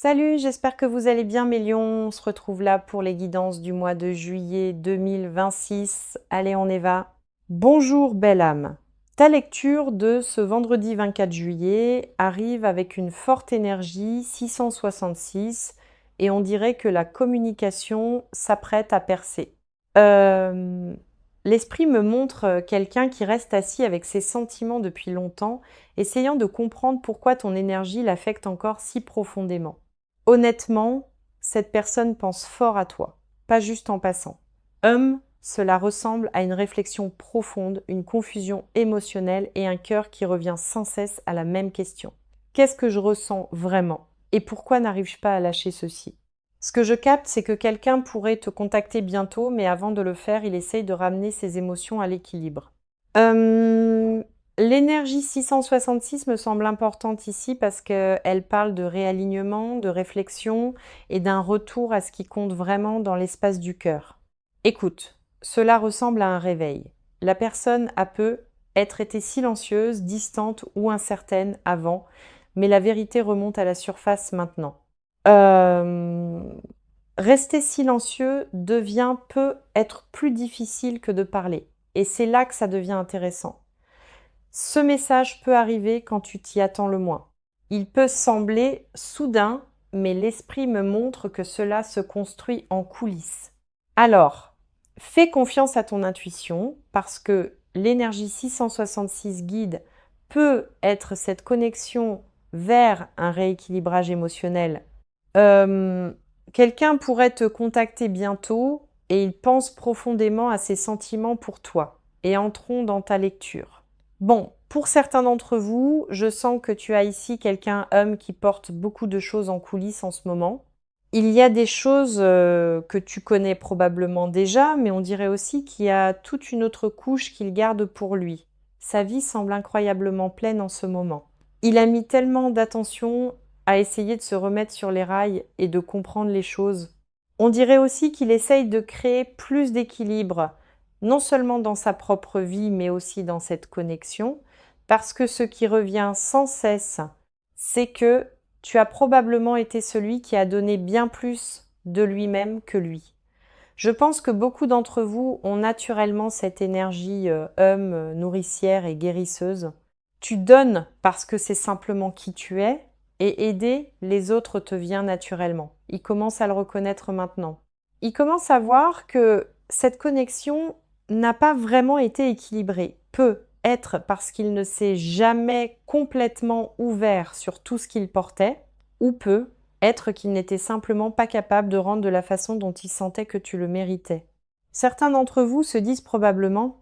Salut, j'espère que vous allez bien mes lions. On se retrouve là pour les guidances du mois de juillet 2026. Allez, on y va. Bonjour belle âme. Ta lecture de ce vendredi 24 juillet arrive avec une forte énergie 666 et on dirait que la communication s'apprête à percer. Euh, L'esprit me montre quelqu'un qui reste assis avec ses sentiments depuis longtemps, essayant de comprendre pourquoi ton énergie l'affecte encore si profondément. Honnêtement, cette personne pense fort à toi, pas juste en passant. Cela ressemble à une réflexion profonde, une confusion émotionnelle et un cœur qui revient sans cesse à la même question. Qu'est-ce que je ressens vraiment? Et pourquoi n'arrive-je pas à lâcher ceci? Ce que je capte, c'est que quelqu'un pourrait te contacter bientôt, mais avant de le faire, il essaye de ramener ses émotions à l'équilibre. Euh, L'énergie 666 me semble importante ici parce qu'elle parle de réalignement, de réflexion et d'un retour à ce qui compte vraiment dans l'espace du cœur. Écoute, cela ressemble à un réveil. La personne a peu être été silencieuse, distante ou incertaine avant, mais la vérité remonte à la surface maintenant. Euh, Rester silencieux peut être plus difficile que de parler. Et c'est là que ça devient intéressant. Ce message peut arriver quand tu t'y attends le moins. Il peut sembler soudain, mais l'esprit me montre que cela se construit en coulisses. Alors, fais confiance à ton intuition parce que l'énergie 666 guide peut être cette connexion vers un rééquilibrage émotionnel. Euh, Quelqu'un pourrait te contacter bientôt et il pense profondément à ses sentiments pour toi et entrons dans ta lecture. Bon, pour certains d'entre vous, je sens que tu as ici quelqu'un, homme, qui porte beaucoup de choses en coulisses en ce moment. Il y a des choses que tu connais probablement déjà, mais on dirait aussi qu'il y a toute une autre couche qu'il garde pour lui. Sa vie semble incroyablement pleine en ce moment. Il a mis tellement d'attention à essayer de se remettre sur les rails et de comprendre les choses. On dirait aussi qu'il essaye de créer plus d'équilibre, non seulement dans sa propre vie, mais aussi dans cette connexion, parce que ce qui revient sans cesse, c'est que tu as probablement été celui qui a donné bien plus de lui-même que lui. Je pense que beaucoup d'entre vous ont naturellement cette énergie nourricière et guérisseuse. Tu donnes parce que c'est simplement qui tu es, et aider les autres te vient naturellement. Ils commencent à le reconnaître maintenant. Ils commencent à voir que cette connexion n'a pas vraiment été équilibrée. Peut être parce qu'il ne s'est jamais complètement ouvert sur tout ce qu'il portait, ou peut être qu'il n'était simplement pas capable de rendre de la façon dont il sentait que tu le méritais. Certains d'entre vous se disent probablement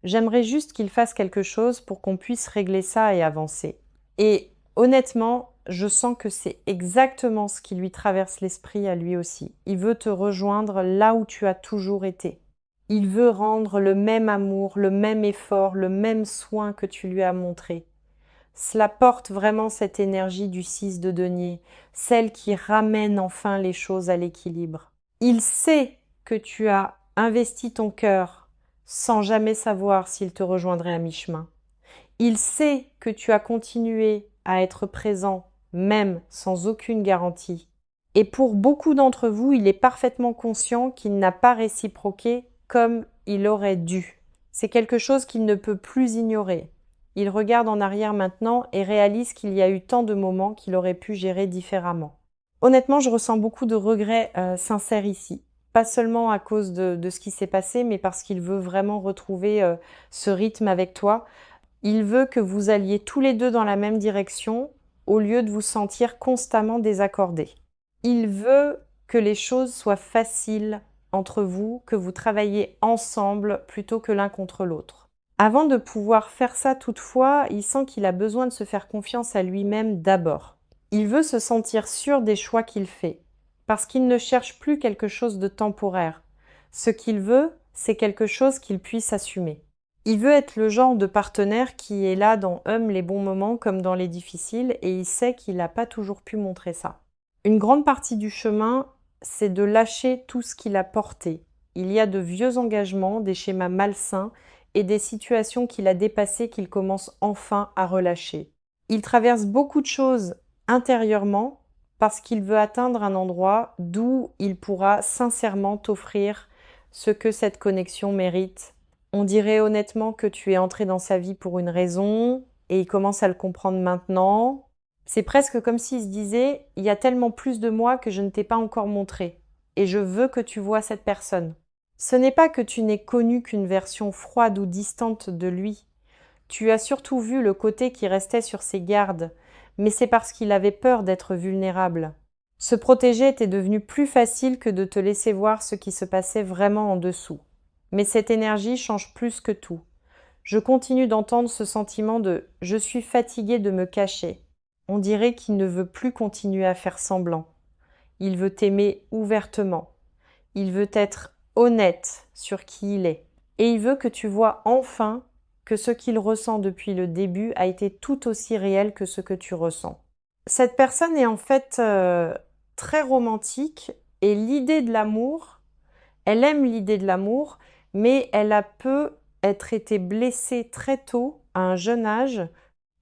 j'aimerais juste qu'il fasse quelque chose pour qu'on puisse régler ça et avancer. Et honnêtement, je sens que c'est exactement ce qui lui traverse l'esprit à lui aussi. Il veut te rejoindre là où tu as toujours été. Il veut rendre le même amour, le même effort, le même soin que tu lui as montré. Cela porte vraiment cette énergie du 6 de denier, celle qui ramène enfin les choses à l'équilibre. Il sait que tu as investi ton cœur sans jamais savoir s'il te rejoindrait à mi-chemin. Il sait que tu as continué à être présent même sans aucune garantie. Et pour beaucoup d'entre vous, il est parfaitement conscient qu'il n'a pas réciproqué comme il aurait dû. C'est quelque chose qu'il ne peut plus ignorer. Il regarde en arrière maintenant et réalise qu'il y a eu tant de moments qu'il aurait pu gérer différemment. Honnêtement, je ressens beaucoup de regrets sincères ici. Pas seulement à cause de ce qui s'est passé, mais parce qu'il veut vraiment retrouver ce rythme avec toi. Il veut que vous alliez tous les deux dans la même direction au lieu de vous sentir constamment désaccordés. Il veut que les choses soient faciles entre vous, que vous travaillez ensemble plutôt que l'un contre l'autre. Avant de pouvoir faire ça toutefois, il sent qu'il a besoin de se faire confiance à lui-même d'abord. Il veut se sentir sûr des choix qu'il fait, parce qu'il ne cherche plus quelque chose de temporaire. Ce qu'il veut, c'est quelque chose qu'il puisse assumer. Il veut être le genre de partenaire qui est là dans les bons moments comme dans les difficiles et il sait qu'il n'a pas toujours pu montrer ça. Une grande partie du chemin, c'est de lâcher tout ce qu'il a porté. Il y a de vieux engagements, des schémas malsains et des situations qu'il a dépassées qu'il commence enfin à relâcher. Il traverse beaucoup de choses intérieurement parce qu'il veut atteindre un endroit d'où il pourra sincèrement t'offrir ce que cette connexion mérite. On dirait honnêtement que tu es entré dans sa vie pour une raison et il commence à le comprendre maintenant. C'est presque comme s'il se disait, il y a tellement plus de moi que je ne t'ai pas encore montré et je veux que tu vois cette personne. Ce n'est pas que tu n'aies connu qu'une version froide ou distante de lui. Tu as surtout vu le côté qui restait sur ses gardes, mais c'est parce qu'il avait peur d'être vulnérable. Se protéger était devenu plus facile que de te laisser voir ce qui se passait vraiment en dessous. Mais cette énergie change plus que tout. Je continue d'entendre ce sentiment de je suis fatigué de me cacher. On dirait qu'il ne veut plus continuer à faire semblant. Il veut t'aimer ouvertement. Il veut être honnête sur qui il est. Et il veut que tu vois enfin que ce qu'il ressent depuis le début a été tout aussi réel que ce que tu ressens. Cette personne est en fait très romantique et l'idée de l'amour, elle aime l'idée de l'amour, mais elle a peu être été blessée très tôt, à un jeune âge,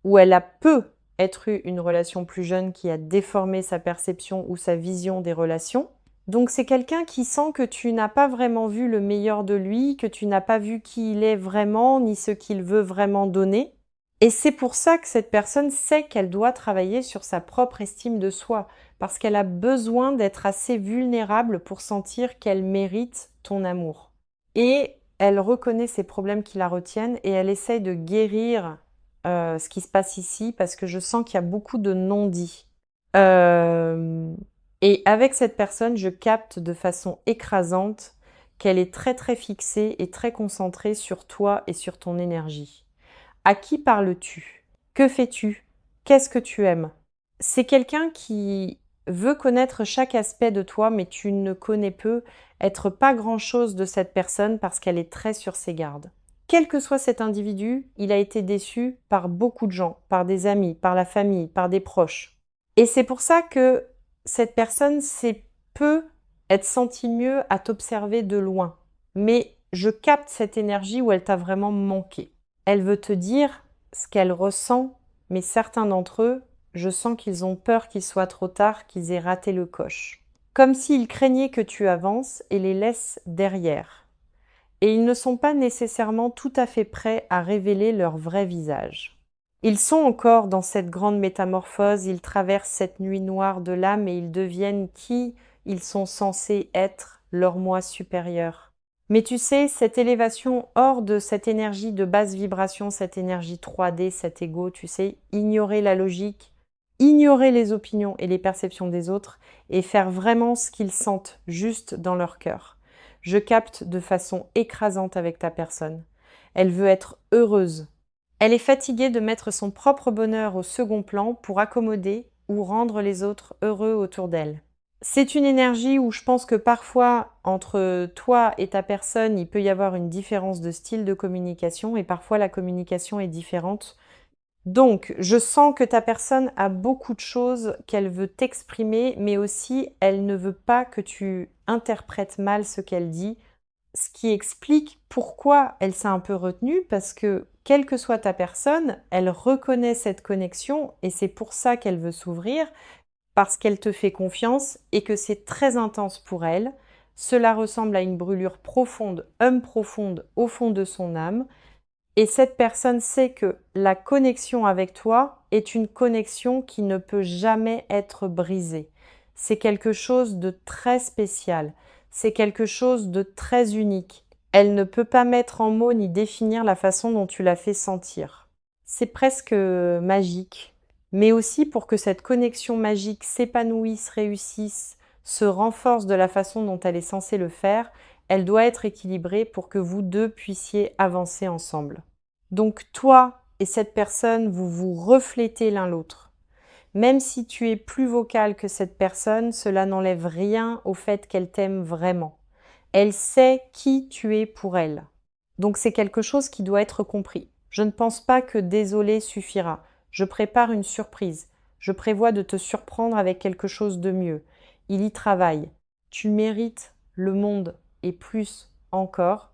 où elle a peu être eu une relation plus jeune qui a déformé sa perception ou sa vision des relations. Donc c'est quelqu'un qui sent que tu n'as pas vraiment vu le meilleur de lui, que tu n'as pas vu qui il est vraiment, ni ce qu'il veut vraiment donner. Et c'est pour ça que cette personne sait qu'elle doit travailler sur sa propre estime de soi, parce qu'elle a besoin d'être assez vulnérable pour sentir qu'elle mérite ton amour. Et elle reconnaît ces problèmes qui la retiennent et elle essaye de guérir ce qui se passe ici, parce que je sens qu'il y a beaucoup de non-dits. Euh, et avec cette personne, je capte de façon écrasante qu'elle est très très fixée et très concentrée sur toi et sur ton énergie. À qui parles-tu? Que fais-tu? Qu'est-ce que tu aimes? C'est quelqu'un qui veut connaître chaque aspect de toi, mais tu ne connais peu être pas grand-chose de cette personne parce qu'elle est très sur ses gardes. Quel que soit cet individu, il a été déçu par beaucoup de gens, par des amis, par la famille, par des proches. Et c'est pour ça que cette personne sait peu être sentie mieux à t'observer de loin. Mais je capte cette énergie où elle t'a vraiment manqué. Elle veut te dire ce qu'elle ressent, mais certains d'entre eux, je sens qu'ils ont peur qu'il soit trop tard, qu'ils aient raté le coche. Comme s'ils craignaient que tu avances et les laisses derrière. Et ils ne sont pas nécessairement tout à fait prêts à révéler leur vrai visage. Ils sont encore dans cette grande métamorphose, ils traversent cette nuit noire de l'âme et ils deviennent qui ils sont censés être, leur moi supérieur. Mais tu sais, cette élévation hors de cette énergie de basse vibration, cette énergie 3D, cet ego, tu sais, ignorer la logique, ignorer les opinions et les perceptions des autres et faire vraiment ce qu'ils sentent juste dans leur cœur. Je capte de façon écrasante avec ta personne. Elle veut être heureuse. Elle est fatiguée de mettre son propre bonheur au second plan pour accommoder ou rendre les autres heureux autour d'elle. C'est une énergie où je pense que parfois, entre toi et ta personne, il peut y avoir une différence de style de communication et parfois la communication est différente. Donc, je sens que ta personne a beaucoup de choses qu'elle veut t'exprimer, mais aussi elle ne veut pas que tu interprètes mal ce qu'elle dit, ce qui explique pourquoi elle s'est un peu retenue, parce que quelle que soit ta personne, elle reconnaît cette connexion et c'est pour ça qu'elle veut s'ouvrir, parce qu'elle te fait confiance et que c'est très intense pour elle. Cela ressemble à une brûlure profonde, profonde au fond de son âme. Et cette personne sait que la connexion avec toi est une connexion qui ne peut jamais être brisée. C'est quelque chose de très spécial. C'est quelque chose de très unique. Elle ne peut pas mettre en mots ni définir la façon dont tu la fais sentir. C'est presque magique. Mais aussi pour que cette connexion magique s'épanouisse, réussisse, se renforce de la façon dont elle est censée le faire, elle doit être équilibrée pour que vous deux puissiez avancer ensemble. Donc toi et cette personne, vous vous reflétez l'un l'autre. Même si tu es plus vocal que cette personne, cela n'enlève rien au fait qu'elle t'aime vraiment. Elle sait qui tu es pour elle. Donc c'est quelque chose qui doit être compris. Je ne pense pas que désolé suffira. Je prépare une surprise. Je prévois de te surprendre avec quelque chose de mieux. Il y travaille. Tu mérites le monde et plus encore.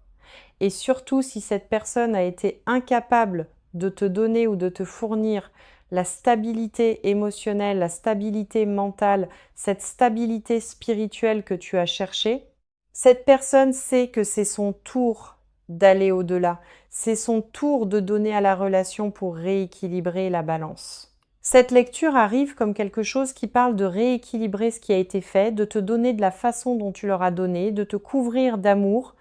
Et surtout si cette personne a été incapable de te donner ou de te fournir la stabilité émotionnelle, la stabilité mentale, cette stabilité spirituelle que tu as cherchée, cette personne sait que c'est son tour d'aller au-delà. C'est son tour de donner à la relation pour rééquilibrer la balance. Cette lecture arrive comme quelque chose qui parle de rééquilibrer ce qui a été fait, de te donner de la façon dont tu leur as donné, de te couvrir d'amour,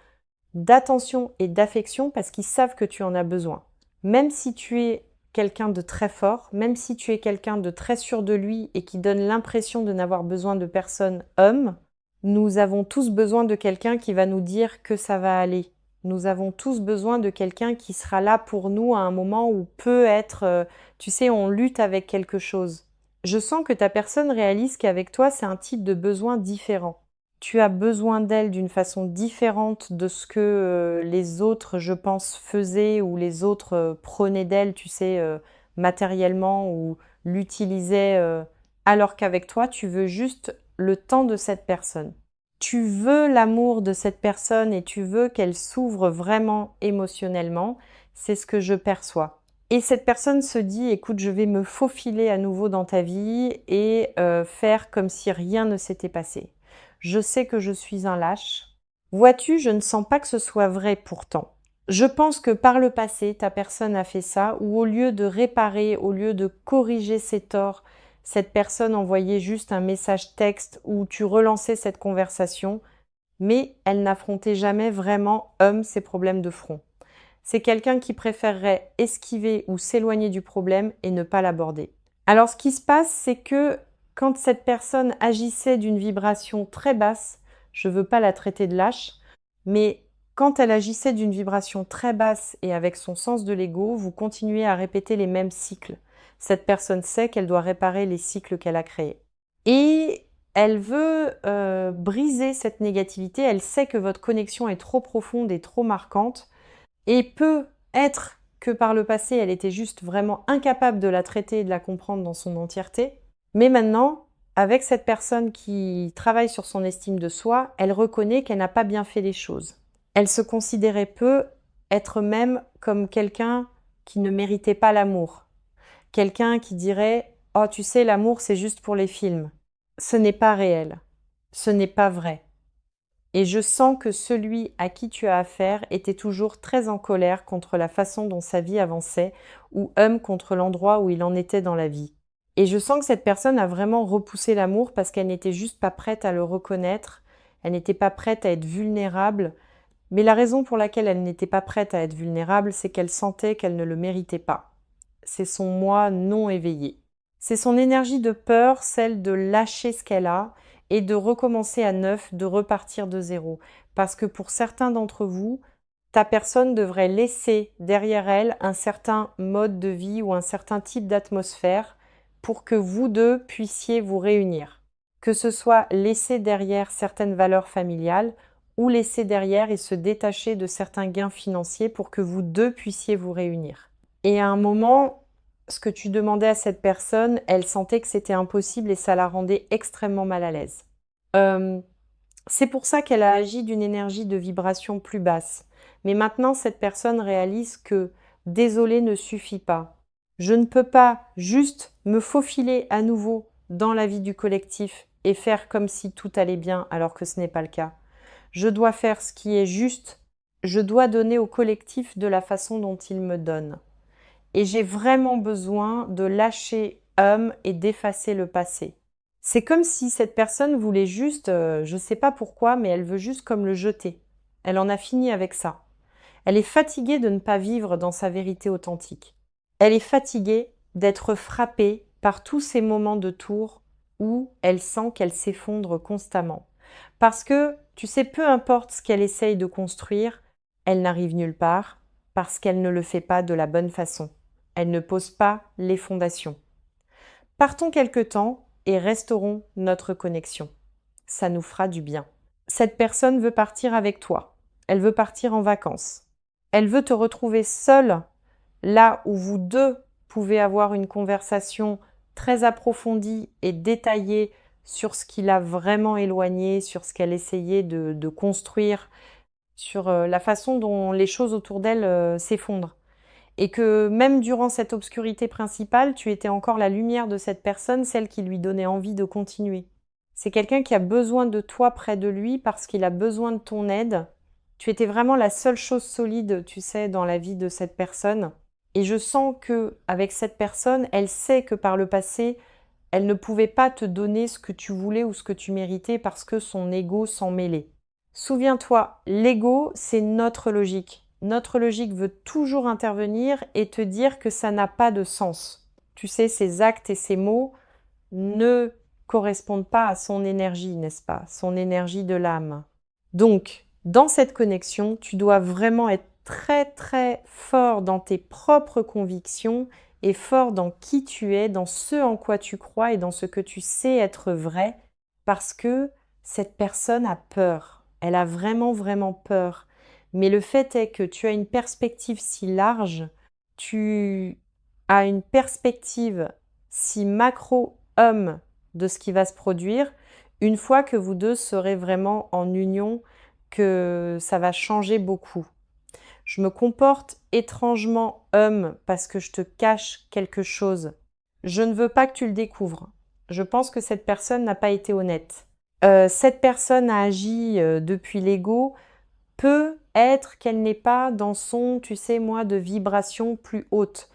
d'attention et d'affection parce qu'ils savent que tu en as besoin. Même si tu es quelqu'un de très fort, même si tu es quelqu'un de très sûr de lui et qui donne l'impression de n'avoir besoin de personne homme, nous avons tous besoin de quelqu'un qui va nous dire que ça va aller. Nous avons tous besoin de quelqu'un qui sera là pour nous à un moment où peut-être, tu sais, on lutte avec quelque chose. Je sens que ta personne réalise qu'avec toi, c'est un type de besoin différent. Tu as besoin d'elle d'une façon différente de ce que les autres, je pense, faisaient ou les autres prenaient d'elle, tu sais, matériellement ou l'utilisaient, alors qu'avec toi, tu veux juste le temps de cette personne. Tu veux l'amour de cette personne et tu veux qu'elle s'ouvre vraiment émotionnellement. C'est ce que je perçois. Et cette personne se dit, écoute, je vais me faufiler à nouveau dans ta vie et faire comme si rien ne s'était passé. Je sais que je suis un lâche. Vois-tu, je ne sens pas que ce soit vrai pourtant. Je pense que par le passé, ta personne a fait ça, où au lieu de réparer, au lieu de corriger ses torts, cette personne envoyait juste un message texte où tu relançais cette conversation, mais elle n'affrontait jamais vraiment ses problèmes de front. C'est quelqu'un qui préférerait esquiver ou s'éloigner du problème et ne pas l'aborder. Alors ce qui se passe, c'est que quand cette personne agissait d'une vibration très basse, je ne veux pas la traiter de lâche, mais quand elle agissait d'une vibration très basse et avec son sens de l'ego, vous continuez à répéter les mêmes cycles. Cette personne sait qu'elle doit réparer les cycles qu'elle a créés. Et elle veut briser cette négativité, elle sait que votre connexion est trop profonde et trop marquante, et peut être que par le passé, elle était juste vraiment incapable de la traiter et de la comprendre dans son entièreté. Mais maintenant, avec cette personne qui travaille sur son estime de soi, elle reconnaît qu'elle n'a pas bien fait les choses. Elle se considérait peu être même comme quelqu'un qui ne méritait pas l'amour. Quelqu'un qui dirait « Oh, tu sais, l'amour, c'est juste pour les films. » Ce n'est pas réel. Ce n'est pas vrai. Et je sens que celui à qui tu as affaire était toujours très en colère contre la façon dont sa vie avançait ou contre l'endroit où il en était dans la vie. Et je sens que cette personne a vraiment repoussé l'amour parce qu'elle n'était juste pas prête à le reconnaître, elle n'était pas prête à être vulnérable, mais la raison pour laquelle elle n'était pas prête à être vulnérable, c'est qu'elle sentait qu'elle ne le méritait pas. C'est son moi non éveillé. C'est son énergie de peur, celle de lâcher ce qu'elle a et de recommencer à neuf, de repartir de zéro. Parce que pour certains d'entre vous, ta personne devrait laisser derrière elle un certain mode de vie ou un certain type d'atmosphère pour que vous deux puissiez vous réunir. Que ce soit laisser derrière certaines valeurs familiales ou laisser derrière et se détacher de certains gains financiers pour que vous deux puissiez vous réunir. Et à un moment, ce que tu demandais à cette personne, elle sentait que c'était impossible et ça la rendait extrêmement mal à l'aise. C'est pour ça qu'elle a agi d'une énergie de vibration plus basse. Mais maintenant, cette personne réalise que désolé ne suffit pas. Je ne peux pas juste me faufiler à nouveau dans la vie du collectif et faire comme si tout allait bien alors que ce n'est pas le cas. Je dois faire ce qui est juste. Je dois donner au collectif de la façon dont il me donne. Et j'ai vraiment besoin de lâcher et d'effacer le passé. C'est comme si cette personne voulait juste, je ne sais pas pourquoi, mais elle veut juste comme le jeter. Elle en a fini avec ça. Elle est fatiguée de ne pas vivre dans sa vérité authentique. Elle est fatiguée d'être frappée par tous ces moments de tour où elle sent qu'elle s'effondre constamment. Parce que, tu sais, peu importe ce qu'elle essaye de construire, elle n'arrive nulle part parce qu'elle ne le fait pas de la bonne façon. Elle ne pose pas les fondations. Partons quelque temps et restaurons notre connexion. Ça nous fera du bien. Cette personne veut partir avec toi. Elle veut partir en vacances. Elle veut te retrouver seule, là où vous deux pouvez avoir une conversation très approfondie et détaillée sur ce qui l'a vraiment éloignée, sur ce qu'elle essayait de construire, sur la façon dont les choses autour d'elle s'effondrent. et que même durant cette obscurité principale, tu étais encore la lumière de cette personne, celle qui lui donnait envie de continuer. C'est quelqu'un qui a besoin de toi près de lui parce qu'il a besoin de ton aide. Tu étais vraiment la seule chose solide, tu sais, dans la vie de cette personne. Et je sens que avec cette personne, elle sait que par le passé, elle ne pouvait pas te donner ce que tu voulais ou ce que tu méritais parce que son ego s'en mêlait. Souviens-toi, l'ego, c'est notre logique. Notre logique veut toujours intervenir et te dire que ça n'a pas de sens. Tu sais, ses actes et ses mots ne correspondent pas à son énergie, n'est-ce pas? Son énergie de l'âme. Donc, dans cette connexion, tu dois vraiment être très très fort dans tes propres convictions et fort dans qui tu es, dans ce en quoi tu crois et dans ce que tu sais être vrai, parce que cette personne a peur. Elle a vraiment vraiment peur. Mais le fait est que tu as une perspective si large, tu as une perspective si macro-homme de ce qui va se produire, une fois que vous deux serez vraiment en union, que ça va changer beaucoup. Je me comporte étrangement homme parce que je te cache quelque chose. Je ne veux pas que tu le découvres. Je pense que cette personne n'a pas été honnête. Cette personne a agi depuis l'ego, peut être qu'elle n'est pas dans son, tu sais moi, de vibration plus haute.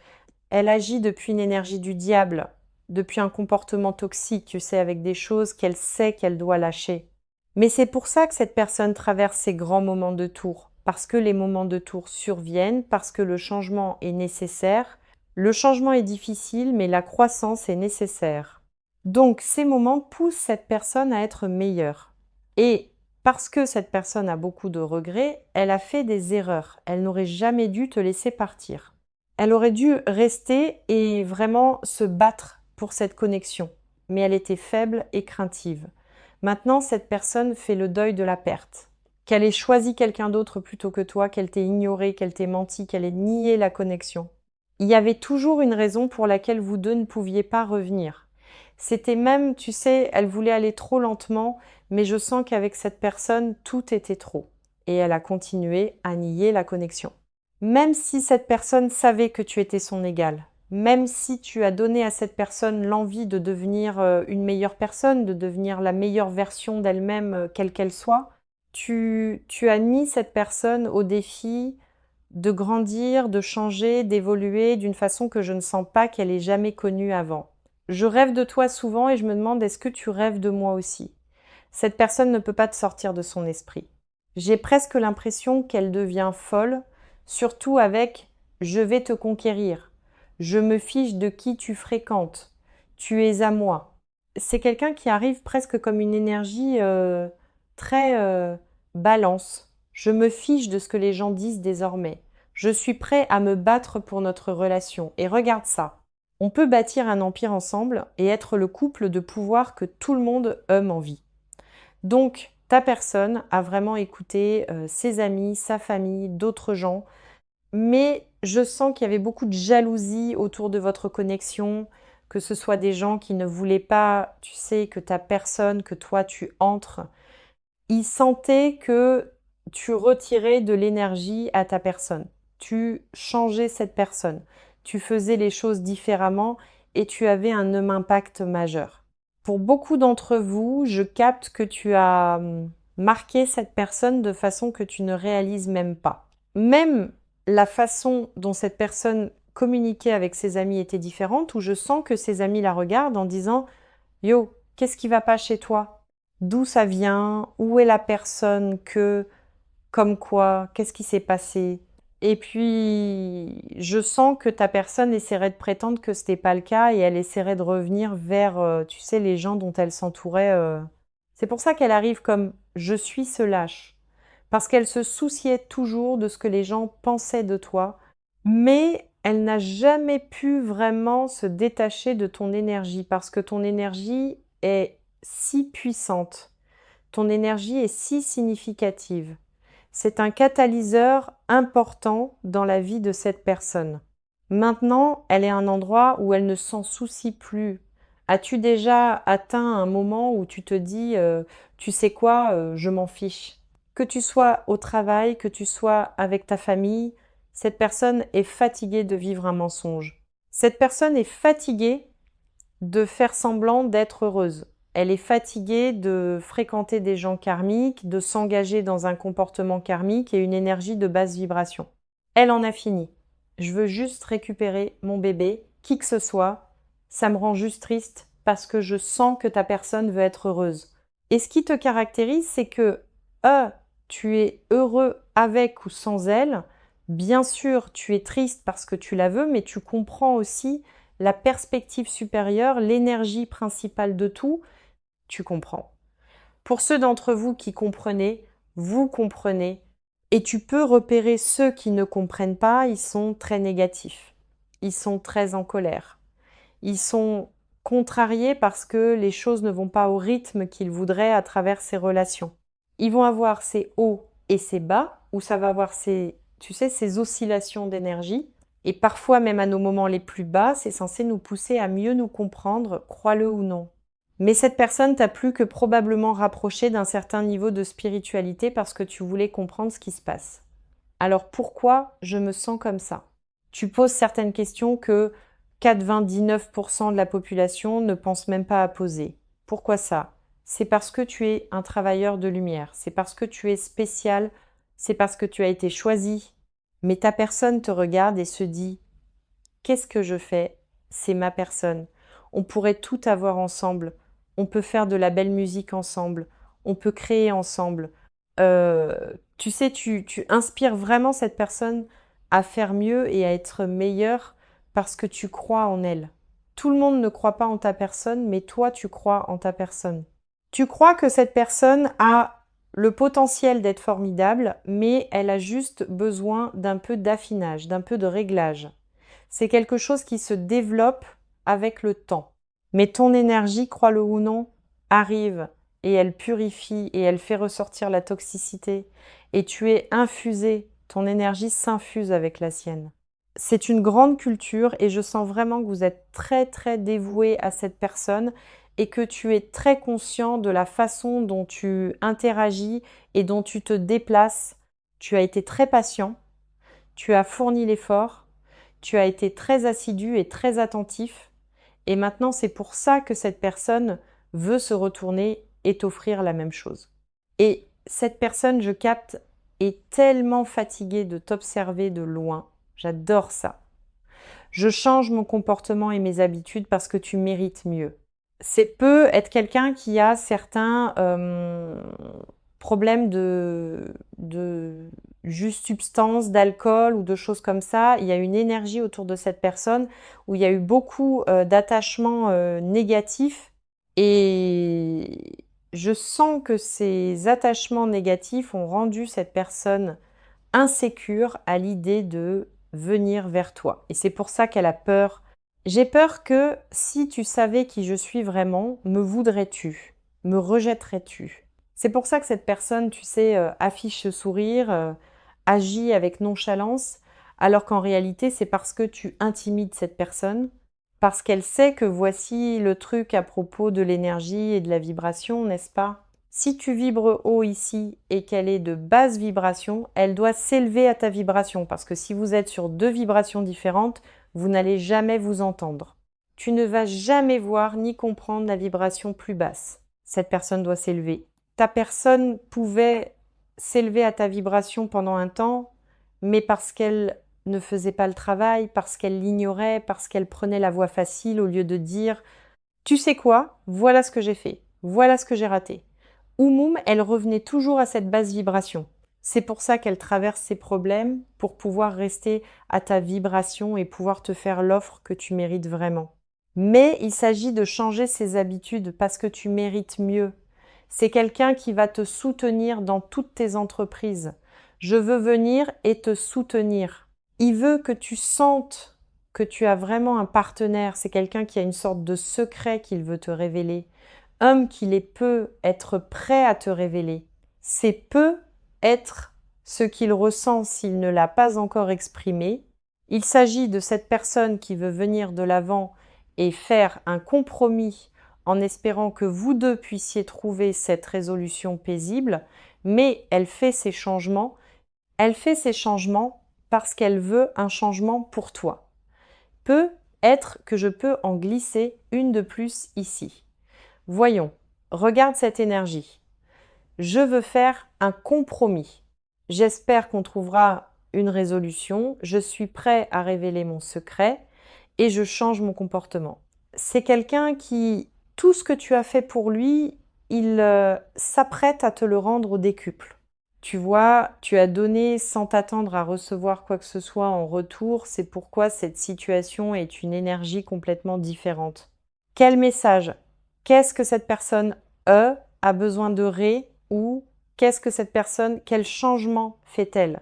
Elle agit depuis une énergie du diable, depuis un comportement toxique, tu sais, avec des choses qu'elle sait qu'elle doit lâcher. Mais c'est pour ça que cette personne traverse ces grands moments de tour, parce que les moments de tour surviennent, parce que le changement est nécessaire. Le changement est difficile, mais la croissance est nécessaire. Donc ces moments poussent cette personne à être meilleure. Et parce que cette personne a beaucoup de regrets, elle a fait des erreurs. Elle n'aurait jamais dû te laisser partir. Elle aurait dû rester et vraiment se battre pour cette connexion. Mais elle était faible et craintive. Maintenant, cette personne fait le deuil de la perte. Qu'elle ait choisi quelqu'un d'autre plutôt que toi, qu'elle t'ait ignoré, qu'elle t'ait menti, qu'elle ait nié la connexion. Il y avait toujours une raison pour laquelle vous deux ne pouviez pas revenir. C'était même, tu sais, elle voulait aller trop lentement, mais je sens qu'avec cette personne, tout était trop. Et elle a continué à nier la connexion. Même si cette personne savait que tu étais son égal, même si tu as donné à cette personne l'envie de devenir une meilleure personne, de devenir la meilleure version d'elle-même, quelle qu'elle soit, tu as mis cette personne au défi de grandir, de changer, d'évoluer d'une façon que je ne sens pas qu'elle ait jamais connue avant. Je rêve de toi souvent et je me demande est-ce que tu rêves de moi aussi? Cette personne ne peut pas te sortir de son esprit. J'ai presque l'impression qu'elle devient folle, surtout avec je vais te conquérir, je me fiche de qui tu fréquentes, tu es à moi. C'est quelqu'un qui arrive presque comme une énergie très balance. Je me fiche de ce que les gens disent désormais. Je suis prêt à me battre pour notre relation. Et regarde ça. On peut bâtir un empire ensemble et être le couple de pouvoir que tout le monde aime en vie. Donc, ta personne a vraiment écouté ses amis, sa famille, d'autres gens. Mais je sens qu'il y avait beaucoup de jalousie autour de votre connexion, que ce soit des gens qui ne voulaient pas, tu sais, que ta personne, que toi tu entres. Ils sentaient que tu retirais de l'énergie à ta personne. Tu changeais cette personne. Tu faisais les choses différemment et tu avais un impact majeur. Pour beaucoup d'entre vous, je capte que tu as marqué cette personne de façon que tu ne réalises même pas. Même la façon dont cette personne communiquait avec ses amis était différente, où je sens que ses amis la regardent en disant Yo, qu'est-ce qui va pas chez toi? D'où ça vient? Où est la personne que, comme quoi, qu'est-ce qui s'est passé? Et puis, je sens que ta personne essaierait de prétendre que c'était pas le cas et elle essaierait de revenir vers, tu sais, les gens dont elle s'entourait. C'est pour ça qu'elle arrive comme je suis ce lâche. Parce qu'elle se souciait toujours de ce que les gens pensaient de toi, mais elle n'a jamais pu vraiment se détacher de ton énergie parce que ton énergie est si puissante. Ton énergie est si significative. C'est un catalyseur important dans la vie de cette personne. Maintenant, elle est à un endroit où elle ne s'en soucie plus. As-tu déjà atteint un moment où tu te dis, tu sais quoi, je m'en fiche. Que tu sois au travail, que tu sois avec ta famille, Cette personne est fatiguée de vivre un mensonge. Cette personne est fatiguée de faire semblant d'être heureuse. Elle est fatiguée de fréquenter des gens karmiques, de s'engager dans un comportement karmique et une énergie de basse vibration. Elle en a fini. Je veux juste récupérer mon bébé, qui que ce soit. Ça me rend juste triste parce que je sens que ta personne veut être heureuse. Et ce qui te caractérise, c'est que tu es heureux avec ou sans elle. Bien sûr, tu es triste parce que tu la veux, mais tu comprends aussi la perspective supérieure, l'énergie principale de tout, tu comprends. Pour ceux d'entre vous qui comprenez, vous comprenez, et tu peux repérer ceux qui ne comprennent pas, ils sont très négatifs, ils sont très en colère, ils sont contrariés parce que les choses ne vont pas au rythme qu'ils voudraient à travers ces relations. Ils vont avoir ces hauts et ces bas, où ça va avoir ces, tu sais, ces oscillations d'énergie. Et parfois, même à nos moments les plus bas, c'est censé nous pousser à mieux nous comprendre, crois-le ou non. Mais cette personne t'a plus que probablement rapproché d'un certain niveau de spiritualité parce que tu voulais comprendre ce qui se passe. Alors pourquoi je me sens comme ça? Tu poses certaines questions que 99% de la population ne pense même pas à poser. Pourquoi ça? C'est parce que tu es un travailleur de lumière, c'est parce que tu es spécial, c'est parce que tu as été choisi. Mais ta personne te regarde et se dit, qu'est-ce que je fais? C'est ma personne. On pourrait tout avoir ensemble. On peut faire de la belle musique ensemble. On peut créer ensemble. Tu sais, tu inspires vraiment cette personne à faire mieux et à être meilleure parce que tu crois en elle. Tout le monde ne croit pas en ta personne, mais toi, tu crois en ta personne. Tu crois que cette personne a le potentiel d'être formidable, mais elle a juste besoin d'un peu d'affinage, d'un peu de réglage. C'est quelque chose qui se développe avec le temps. Mais ton énergie, crois-le ou non, arrive et elle purifie et elle fait ressortir la toxicité. Et tu es infusé, ton énergie s'infuse avec la sienne. C'est une grande culture et je sens vraiment que vous êtes très très dévoué à cette personne et que tu es très conscient de la façon dont tu interagis et dont tu te déplaces. Tu as été très patient, tu as fourni l'effort, tu as été très assidu et très attentif, et maintenant c'est pour ça que cette personne veut se retourner et t'offrir la même chose. Et cette personne, je capte, est tellement fatiguée de t'observer de loin. J'adore ça. Je change mon comportement et mes habitudes parce que tu mérites mieux. C'est peut être quelqu'un qui a certains problèmes de juste substance, d'alcool ou de choses comme ça. Il y a une énergie autour de cette personne où il y a eu beaucoup d'attachements négatifs et je sens que ces attachements négatifs ont rendu cette personne insécure à l'idée de venir vers toi. Et c'est pour ça qu'elle a peur. J'ai peur que si tu savais qui je suis vraiment, me voudrais-tu? Me rejetterais-tu? C'est pour ça que cette personne, tu sais, affiche ce sourire, agit avec nonchalance, alors qu'en réalité, c'est parce que tu intimides cette personne, parce qu'elle sait que voici le truc à propos de l'énergie et de la vibration, n'est-ce pas? Si tu vibres haut ici et qu'elle est de basse vibration, elle doit s'élever à ta vibration, parce que si vous êtes sur deux vibrations différentes, vous n'allez jamais vous entendre. Tu ne vas jamais voir ni comprendre la vibration plus basse. Cette personne doit s'élever. Ta personne pouvait s'élever à ta vibration pendant un temps, mais parce qu'elle ne faisait pas le travail, parce qu'elle l'ignorait, parce qu'elle prenait la voie facile au lieu de dire « Tu sais quoi? Voilà ce que j'ai fait. Voilà ce que j'ai raté. » Oumoum, elle revenait toujours à cette basse vibration. C'est pour ça qu'elle traverse ses problèmes, pour pouvoir rester à ta vibration et pouvoir te faire l'offre que tu mérites vraiment. Mais il s'agit de changer ses habitudes parce que tu mérites mieux. C'est quelqu'un qui va te soutenir dans toutes tes entreprises. Je veux venir et te soutenir. Il veut que tu sentes que tu as vraiment un partenaire. C'est quelqu'un qui a une sorte de secret qu'il veut te révéler. Homme qu'il est peu être prêt à te révéler. C'est peu être ce qu'il ressent s'il ne l'a pas encore exprimé. Il s'agit de cette personne qui veut venir de l'avant et faire un compromis en espérant que vous deux puissiez trouver cette résolution paisible, mais elle fait ces changements parce qu'elle veut un changement pour toi. Peut être que je peux en glisser une de plus ici. Voyons, regarde cette énergie. Je veux faire un compromis. J'espère qu'on trouvera une résolution. Je suis prêt à révéler mon secret et je change mon comportement. C'est quelqu'un qui, tout ce que tu as fait pour lui, il s'apprête à te le rendre au décuple. Tu vois, tu as donné sans t'attendre à recevoir quoi que ce soit en retour, c'est pourquoi cette situation est une énergie complètement différente. Quel message? Qu'est-ce que cette personne a besoin de ou qu'est-ce que cette personne, quel changement fait-elle?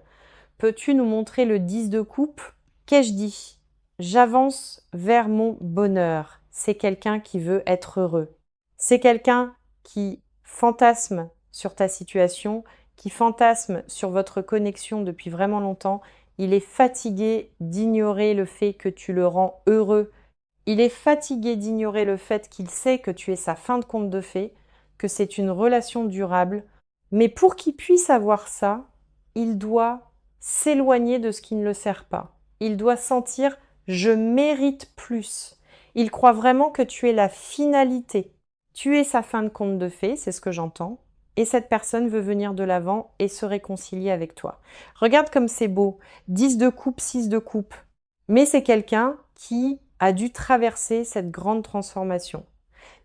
Peux-tu nous montrer le 10 de coupe? Qu'ai-je dit? J'avance vers mon bonheur. C'est quelqu'un qui veut être heureux. C'est quelqu'un qui fantasme sur ta situation, qui fantasme sur votre connexion depuis vraiment longtemps. Il est fatigué d'ignorer le fait que tu le rends heureux. Il est fatigué d'ignorer le fait qu'il sait que tu es sa fin de compte de fées, que c'est une relation durable. Mais pour qu'il puisse avoir ça, il doit s'éloigner de ce qui ne le sert pas. Il doit sentir je mérite plus. Il croit vraiment que tu es la finalité. Tu es sa fin de compte de fées, c'est ce que j'entends. Et cette personne veut venir de l'avant et se réconcilier avec toi. Regarde comme c'est beau. 10 de coupe, 6 de coupe. Mais c'est quelqu'un qui a dû traverser cette grande transformation.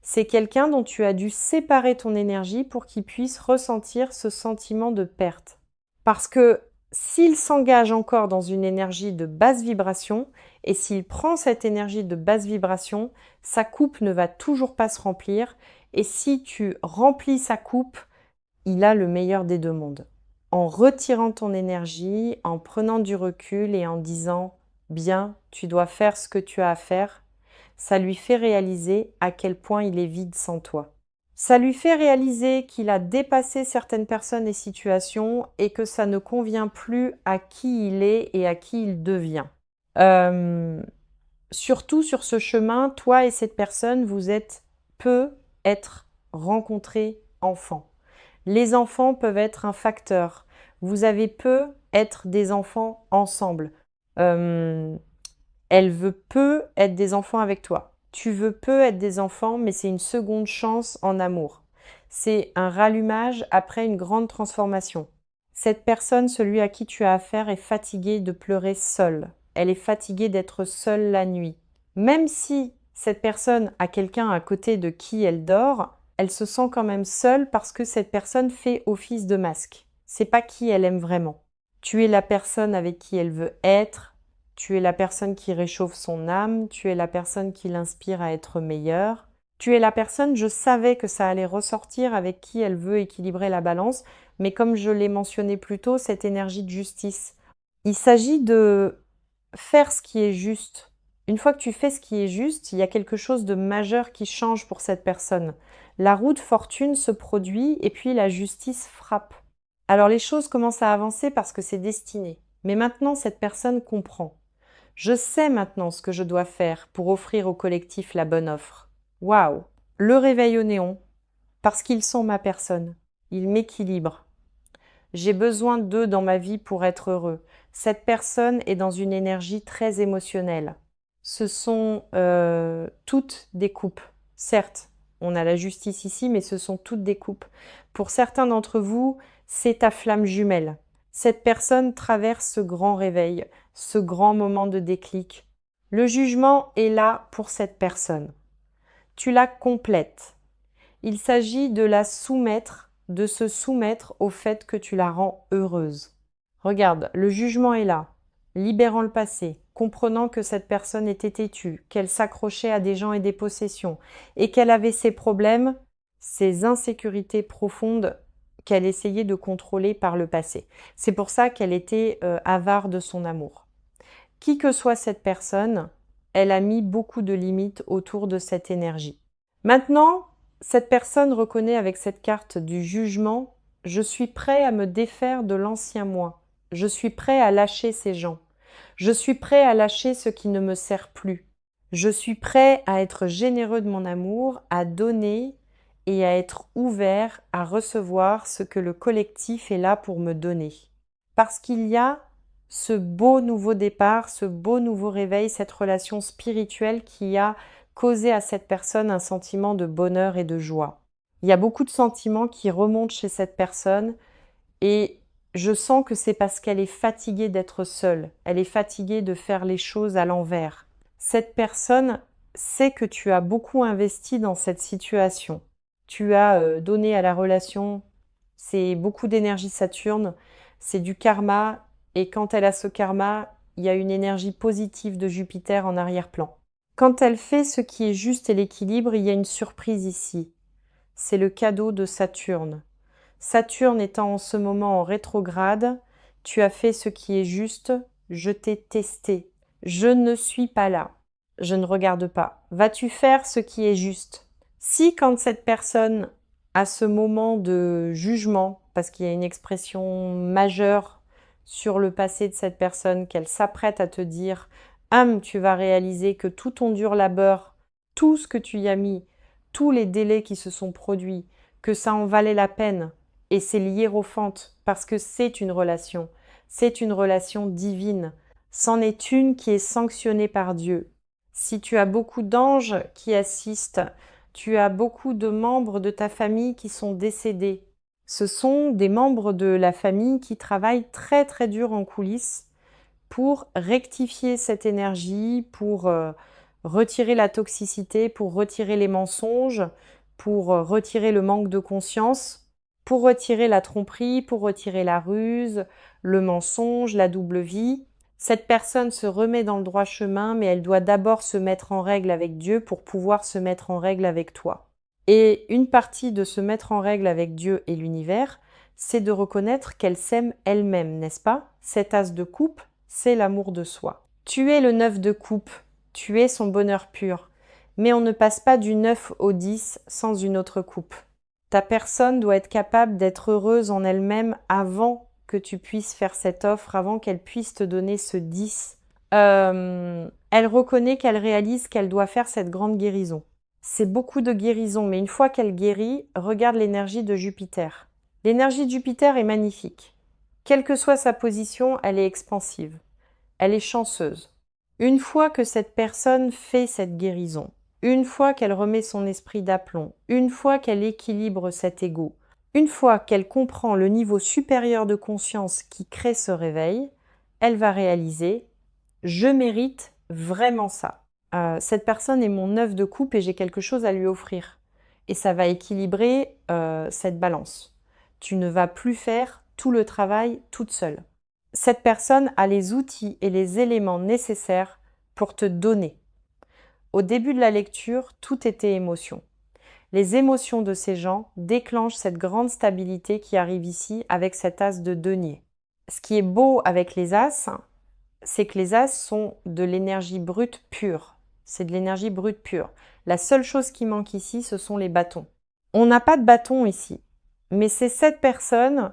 C'est quelqu'un dont tu as dû séparer ton énergie pour qu'il puisse ressentir ce sentiment de perte. Parce que s'il s'engage encore dans une énergie de basse vibration, et s'il prend cette énergie de basse vibration, sa coupe ne va toujours pas se remplir, et si tu remplis sa coupe, il a le meilleur des deux mondes. En retirant ton énergie, en prenant du recul et en disant « Bien, tu dois faire ce que tu as à faire », ça lui fait réaliser à quel point il est vide sans toi. Ça lui fait réaliser qu'il a dépassé certaines personnes et situations et que ça ne convient plus à qui il est et à qui il devient. Surtout sur ce chemin, toi et cette personne, vous êtes peu être rencontrés enfants. Les enfants peuvent être un facteur. Vous avez peu être des enfants ensemble. Elle veut peu être des enfants avec toi. Tu veux peu être des enfants, mais c'est une seconde chance en amour. C'est un rallumage après une grande transformation. Cette personne, celui à qui tu as affaire, est fatiguée de pleurer seule. Elle est fatiguée d'être seule la nuit. Même si cette personne a quelqu'un à côté de qui elle dort, elle se sent quand même seule parce que cette personne fait office de masque. C'est pas qui elle aime vraiment. Tu es la personne avec qui elle veut être, tu es la personne qui réchauffe son âme, tu es la personne qui l'inspire à être meilleure. Tu es la personne, je savais que ça allait ressortir avec qui elle veut équilibrer la balance, mais comme je l'ai mentionné plus tôt, cette énergie de justice. Il s'agit de faire ce qui est juste. Une fois que tu fais ce qui est juste, il y a quelque chose de majeur qui change pour cette personne. La roue de fortune se produit et puis la justice frappe. Alors les choses commencent à avancer parce que c'est destiné. Mais maintenant, cette personne comprend. Je sais maintenant ce que je dois faire pour offrir au collectif la bonne offre. Waouh! Le réveil au néon, parce qu'ils sont ma personne. Ils m'équilibrent. J'ai besoin d'eux dans ma vie pour être heureux. Cette personne est dans une énergie très émotionnelle. Ce sont toutes des coupes. Certes, on a la justice ici, mais ce sont toutes des coupes. Pour certains d'entre vous, c'est ta flamme jumelle. Cette personne traverse ce grand réveil, ce grand moment de déclic. Le jugement est là pour cette personne. Tu la complètes. Il s'agit de la soumettre, de se soumettre au fait que tu la rends heureuse. Regarde, le jugement est là, libérant le passé, comprenant que cette personne était têtue, qu'elle s'accrochait à des gens et des possessions, et qu'elle avait ses problèmes, ses insécurités profondes qu'elle essayait de contrôler par le passé. C'est pour ça qu'elle était avare de son amour. Qui que soit cette personne, elle a mis beaucoup de limites autour de cette énergie. Maintenant, cette personne reconnaît avec cette carte du jugement « Je suis prêt à me défaire de l'ancien moi. Je suis prêt à lâcher ces gens. Je suis prêt à lâcher ce qui ne me sert plus. Je suis prêt à être généreux de mon amour, à donner et à être ouvert à recevoir ce que le collectif est là pour me donner. » Parce qu'il y a ce beau nouveau départ, ce beau nouveau réveil, cette relation spirituelle qui a causé à cette personne un sentiment de bonheur et de joie. Il y a beaucoup de sentiments qui remontent chez cette personne et je sens que c'est parce qu'elle est fatiguée d'être seule. Elle est fatiguée de faire les choses à l'envers. Cette personne sait que tu as beaucoup investi dans cette situation. Tu as donné à la relation, c'est beaucoup d'énergie Saturne, c'est du karma, et quand elle a ce karma, il y a une énergie positive de Jupiter en arrière-plan. Quand elle fait ce qui est juste et l'équilibre, il y a une surprise ici. C'est le cadeau de Saturne. Saturne étant en ce moment en rétrograde, tu as fait ce qui est juste, je t'ai testé. Je ne suis pas là. Je ne regarde pas. Vas-tu faire ce qui est juste? Si quand cette personne a ce moment de jugement, parce qu'il y a une expression majeure sur le passé de cette personne, qu'elle s'apprête à te dire, âme, tu vas réaliser que tout ton dur labeur, tout ce que tu y as mis, tous les délais qui se sont produits, que ça en valait la peine, et c'est l'hiérophante, parce que c'est une relation divine. C'en est une qui est sanctionnée par Dieu. Si tu as beaucoup d'anges qui assistent, tu as beaucoup de membres de ta famille qui sont décédés. Ce sont des membres de la famille qui travaillent très très dur en coulisses pour rectifier cette énergie, pour retirer la toxicité, pour retirer les mensonges, pour retirer le manque de conscience, pour retirer la tromperie, pour retirer la ruse, le mensonge, la double vie. Cette personne se remet dans le droit chemin, mais elle doit d'abord se mettre en règle avec Dieu pour pouvoir se mettre en règle avec toi. Et une partie de se mettre en règle avec Dieu et l'univers, c'est de reconnaître qu'elle s'aime elle-même, n'est-ce pas? Cet as de coupe, c'est l'amour de soi. Tu es le 9 de coupe, tu es son bonheur pur. Mais on ne passe pas du 9 au 10 sans une autre coupe. Ta personne doit être capable d'être heureuse en elle-même avant que tu puisses faire cette offre, avant qu'elle puisse te donner ce 10. Elle reconnaît qu'elle réalise qu'elle doit faire cette grande guérison. C'est beaucoup de guérison, mais une fois qu'elle guérit, regarde l'énergie de Jupiter. L'énergie de Jupiter est magnifique. Quelle que soit sa position, elle est expansive. Elle est chanceuse. Une fois que cette personne fait cette guérison, une fois qu'elle remet son esprit d'aplomb, une fois qu'elle équilibre cet ego, une fois qu'elle comprend le niveau supérieur de conscience qui crée ce réveil, elle va réaliser « je mérite vraiment ça ». Cette personne est mon 9 de coupe et j'ai quelque chose à lui offrir. Et ça va équilibrer cette balance. Tu ne vas plus faire tout le travail toute seule. Cette personne a les outils et les éléments nécessaires pour te donner. Au début de la lecture, tout était émotion. Les émotions de ces gens déclenchent cette grande stabilité qui arrive ici avec cet as de denier. Ce qui est beau avec les as, c'est que les as sont de l'énergie brute pure. C'est de l'énergie brute pure. La seule chose qui manque ici, ce sont les bâtons. On n'a pas de bâton ici, mais c'est cette personne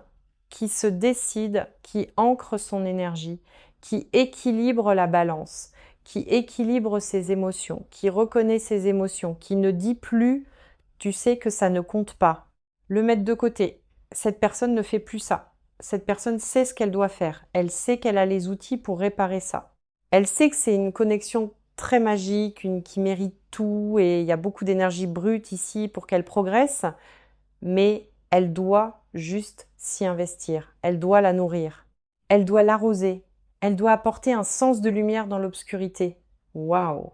qui se décide, qui ancre son énergie, qui équilibre la balance, qui équilibre ses émotions, qui reconnaît ses émotions, qui ne dit plus « tu sais que ça ne compte pas ». Le mettre de côté. Cette personne ne fait plus ça. Cette personne sait ce qu'elle doit faire. Elle sait qu'elle a les outils pour réparer ça. Elle sait que c'est une connexion très magique, qui mérite tout, et il y a beaucoup d'énergie brute ici pour qu'elle progresse, mais elle doit juste s'y investir. Elle doit la nourrir. Elle doit l'arroser. Elle doit apporter un sens de lumière dans l'obscurité. Waouh!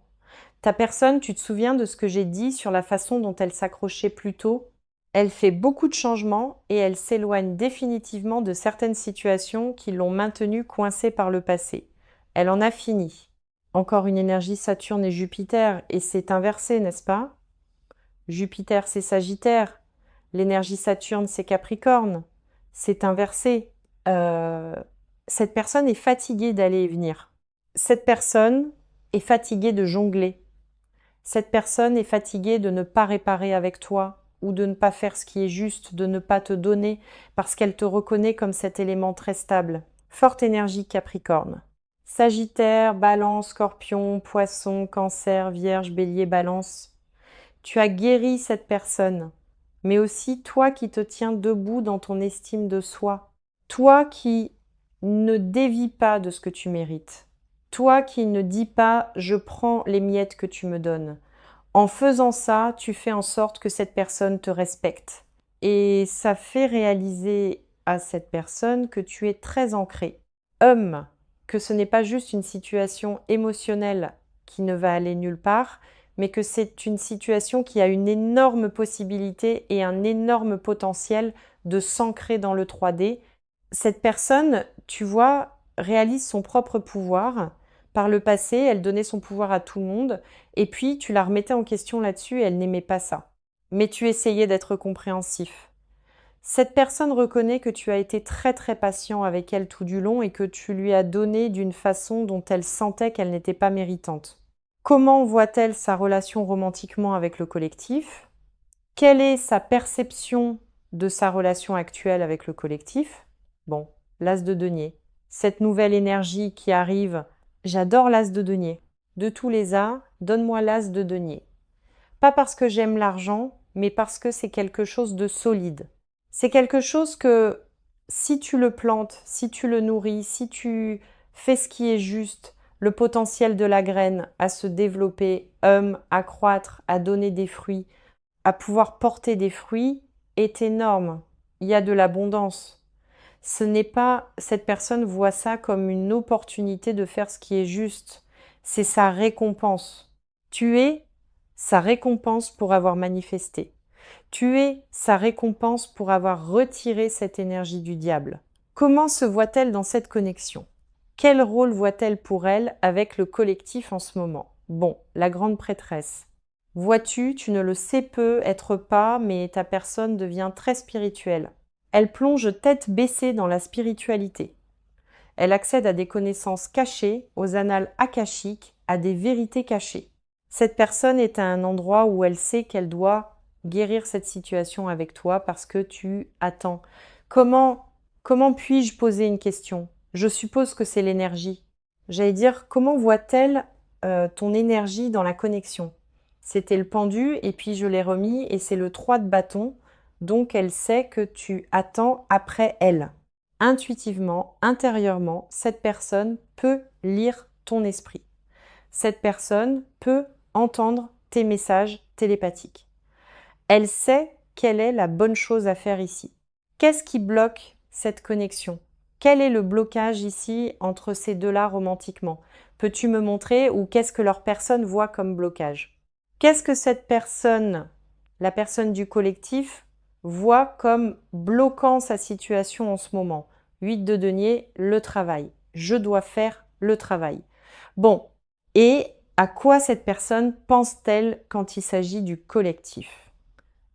Ta personne, tu te souviens de ce que j'ai dit sur la façon dont elle s'accrochait plus tôt? Elle fait beaucoup de changements et elle s'éloigne définitivement de certaines situations qui l'ont maintenue coincée par le passé. Elle en a fini. Encore une énergie Saturne et Jupiter, et c'est inversé, n'est-ce pas? Jupiter, c'est Sagittaire. L'énergie Saturne, c'est Capricorne. C'est inversé. Cette personne est fatiguée d'aller et venir. Cette personne est fatiguée de jongler. Cette personne est fatiguée de ne pas réparer avec toi ou de ne pas faire ce qui est juste, de ne pas te donner parce qu'elle te reconnaît comme cet élément très stable. Forte énergie Capricorne. Sagittaire, Balance, Scorpion, Poisson, Cancer, Vierge, Bélier, Balance. Tu as guéri cette personne, mais aussi toi qui te tiens debout dans ton estime de soi. Toi qui ne dévie pas de ce que tu mérites. Toi qui ne dis pas je prends les miettes que tu me donnes. En faisant ça, tu fais en sorte que cette personne te respecte. Et ça fait réaliser à cette personne que tu es très ancré. Que ce n'est pas juste une situation émotionnelle qui ne va aller nulle part, mais que c'est une situation qui a une énorme possibilité et un énorme potentiel de s'ancrer dans le 3D. Cette personne, tu vois, réalise son propre pouvoir. Par le passé, elle donnait son pouvoir à tout le monde, et puis tu la remettais en question là-dessus et elle n'aimait pas ça. Mais tu essayais d'être compréhensif. Cette personne reconnaît que tu as été très très patient avec elle tout du long et que tu lui as donné d'une façon dont elle sentait qu'elle n'était pas méritante. Comment voit-elle sa relation romantiquement avec le collectif? Quelle est sa perception de sa relation actuelle avec le collectif? Bon, l'as de denier. Cette nouvelle énergie qui arrive, j'adore l'as de denier. De tous les as, donne-moi l'as de denier. Pas parce que j'aime l'argent, mais parce que c'est quelque chose de solide. C'est quelque chose que si tu le plantes, si tu le nourris, si tu fais ce qui est juste, le potentiel de la graine à se développer, à croître, à donner des fruits, à pouvoir porter des fruits est énorme. Il y a de l'abondance. Ce n'est pas, cette personne voit ça comme une opportunité de faire ce qui est juste. C'est sa récompense. Tu es sa récompense pour avoir manifesté. Tu es sa récompense pour avoir retiré cette énergie du diable. Comment se voit-elle dans cette connexion? Quel rôle voit-elle pour elle avec le collectif en ce moment? Bon, la grande prêtresse. Vois-tu, tu ne le sais peu, être pas, mais ta personne devient très spirituelle. Elle plonge tête baissée dans la spiritualité. Elle accède à des connaissances cachées, aux annales akashiques, à des vérités cachées. Cette personne est à un endroit où elle sait qu'elle doit guérir cette situation avec toi parce que tu attends. Comment puis-je poser une question? Je suppose que c'est l'énergie. J'allais dire, comment voit-elle ton énergie dans la connexion? C'était le pendu et puis je l'ai remis et c'est le 3 de bâton. Donc elle sait que tu attends après elle. Intuitivement, intérieurement, cette personne peut lire ton esprit. Cette personne peut entendre tes messages télépathiques. Elle sait quelle est la bonne chose à faire ici. Qu'est-ce qui bloque cette connexion? Quel est le blocage ici entre ces deux-là romantiquement? Peux-tu me montrer ou qu'est-ce que leur personne voit comme blocage? Qu'est-ce que cette personne, la personne du collectif, voit comme bloquant sa situation en ce moment? 8 de denier, le travail. Je dois faire le travail. Bon, et à quoi cette personne pense-t-elle quand il s'agit du collectif?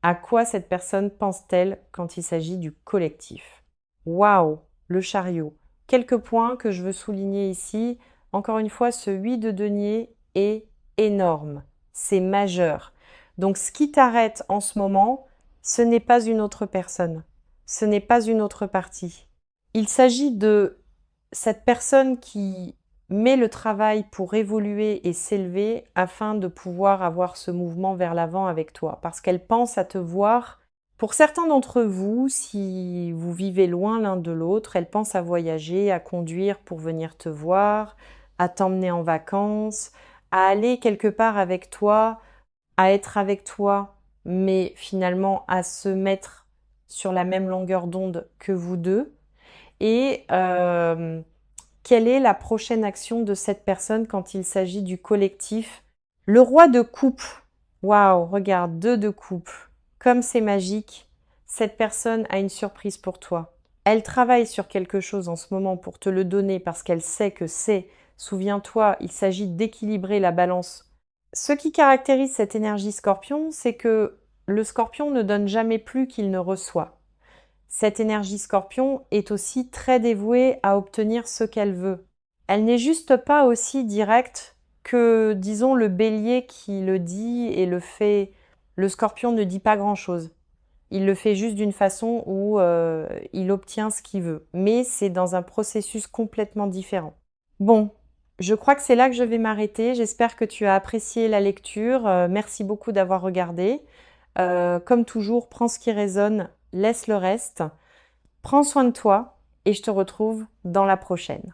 À quoi cette personne pense-t-elle quand il s'agit du collectif? Waouh, le chariot. Quelques points que je veux souligner ici. Encore une fois, ce 8 de denier est énorme. C'est majeur. Donc ce qui t'arrête en ce moment, ce n'est pas une autre personne. Ce n'est pas une autre partie. Il s'agit de cette personne qui met le travail pour évoluer et s'élever afin de pouvoir avoir ce mouvement vers l'avant avec toi, parce qu'elle pense à te voir. Pour certains d'entre vous, si vous vivez loin l'un de l'autre, elle pense à voyager, à conduire pour venir te voir, à t'emmener en vacances, à aller quelque part avec toi, à être avec toi, mais finalement à se mettre sur la même longueur d'onde que vous deux. Et quelle est la prochaine action de cette personne quand il s'agit du collectif? Le roi de coupe. Waouh, regarde, 2 de coupe. Comme c'est magique, cette personne a une surprise pour toi. Elle travaille sur quelque chose en ce moment pour te le donner parce qu'elle sait que c'est, souviens-toi, il s'agit d'équilibrer la balance. Ce qui caractérise cette énergie scorpion, c'est que le scorpion ne donne jamais plus qu'il ne reçoit. Cette énergie scorpion est aussi très dévouée à obtenir ce qu'elle veut. Elle n'est juste pas aussi directe que, disons, le bélier qui le dit et le fait. Le scorpion ne dit pas grand-chose. Il le fait juste d'une façon où il obtient ce qu'il veut. Mais c'est dans un processus complètement différent. Bon, je crois que c'est là que je vais m'arrêter. J'espère que tu as apprécié la lecture. Merci beaucoup d'avoir regardé. Comme toujours, prends ce qui résonne, laisse le reste. Prends soin de toi et je te retrouve dans la prochaine.